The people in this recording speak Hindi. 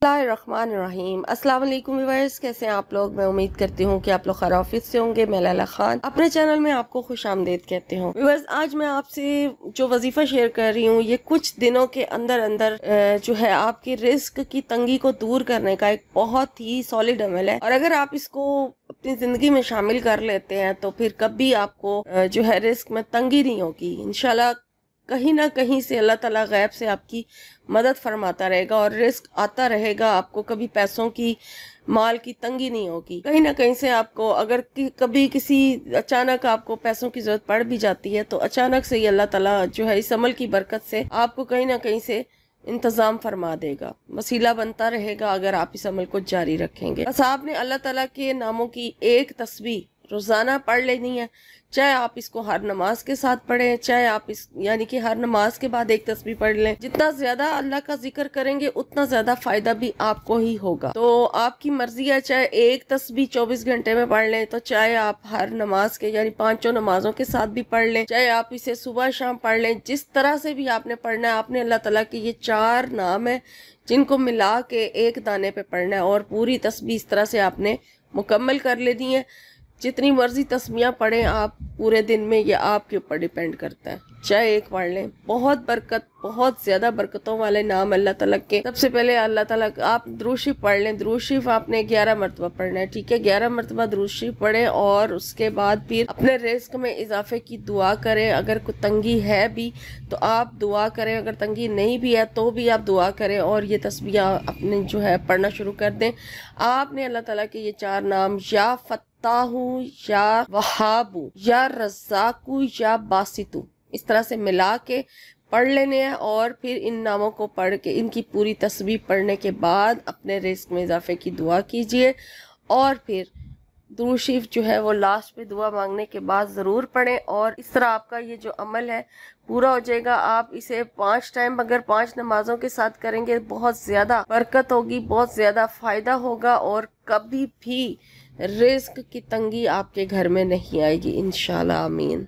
रहीम अस्सलाम वालेकुम व्यूअर्स, कैसे हैं आप लोग। मैं उम्मीद करती हूँ कि आप लोग खैरियत से होंगे। मैं लैला खान अपने चैनल में आपको खुश आमदीद कहती हूँ। व्यूअर्स, आज मैं आपसे जो वजीफा शेयर कर रही हूँ, ये कुछ दिनों के अंदर अंदर जो है आपकी रिस्क की तंगी को दूर करने का एक बहुत ही सॉलिड अमल है। और अगर आप इसको अपनी जिंदगी में शामिल कर लेते हैं तो फिर कभी आपको जो है रिस्क में तंगी नहीं होगी। इंशाल्लाह कहीं ना कहीं से अल्लाह ताला गैब से आपकी मदद फरमाता रहेगा और रिस्क आता रहेगा। आपको कभी पैसों की, माल की तंगी नहीं होगी। कहीं ना कहीं से आपको अगर कभी किसी अचानक आपको पैसों की जरूरत पड़ भी जाती है तो अचानक से ही अल्लाह ताला जो है इस अमल की बरकत से आपको कहीं ना कहीं से इंतजाम फरमा देगा, वसीला बनता रहेगा अगर आप इस अमल को जारी रखेंगे। बस आपने अल्लाह ताला के नामों की एक तस्बीह रोजाना पढ़ लेनी है। चाहे आप इसको हर नमाज के साथ पढ़ें, चाहे आप इस यानी कि हर नमाज के बाद एक तस्बीह पढ़ लें। जितना ज्यादा अल्लाह का जिक्र करेंगे उतना ज्यादा फायदा भी आपको ही होगा। तो आपकी मर्जी है, चाहे एक तस्बीह 24 घंटे में पढ़ लें, तो चाहे आप हर नमाज के यानी पांचों नमाजों के साथ भी पढ़ लें, चाहे आप इसे सुबह शाम पढ़ लें। जिस तरह से भी आपने पढ़ना है, आपने अल्लाह ताला के ये 4 नाम है जिनको मिला के एक दाने पे पढ़ना है और पूरी तस्बीह इस तरह से आपने मुकम्मल कर लेनी है। जितनी मर्जी तस्मीयाँ पढ़ें आप पूरे दिन में, ये आपके ऊपर डिपेंड करता है। चाहे एक पढ़ लें, बहुत बरकत, बहुत ज्यादा बरकतों वाले नाम अल्लाह ताला के। सबसे पहले अल्लाह ताला आप दुरूद शरीफ पढ़ लें। दुरूद शरीफ आपने 11 मरतबा पढ़ना है, ठीक है। 11 मरतबा दुरूद शरीफ पढ़ें और उसके बाद फिर अपने रिस्क में इजाफे की दुआ करें। अगर कोई तंगी है भी तो आप दुआ करें, अगर तंगी नहीं भी है तो भी आप दुआ करें और ये तस्बीह अपने जो है पढ़ना शुरू कर दें। आपने अल्लाह ताला के ये 4 नाम, या फत्ताहू, या वहाबू, या रज़्ज़ाकू, या बासितू, इस तरह से मिला के पढ़ लेने हैं। और फिर इन नामों को पढ़ के, इनकी पूरी तस्बीह पढ़ने के बाद अपने रिस्क में इजाफे की दुआ कीजिए। और फिर दुरूद शरीफ जो है वो लास्ट में दुआ मांगने के बाद ज़रूर पढ़ें और इस तरह आपका ये जो अमल है पूरा हो जाएगा। आप इसे 5 टाइम अगर 5 नमाजों के साथ करेंगे बहुत ज़्यादा बरकत होगी, बहुत ज़्यादा फ़ायदा होगा और कभी भी रिस्क की तंगी आपके घर में नहीं आएगी इंशाल्लाह। आमीन।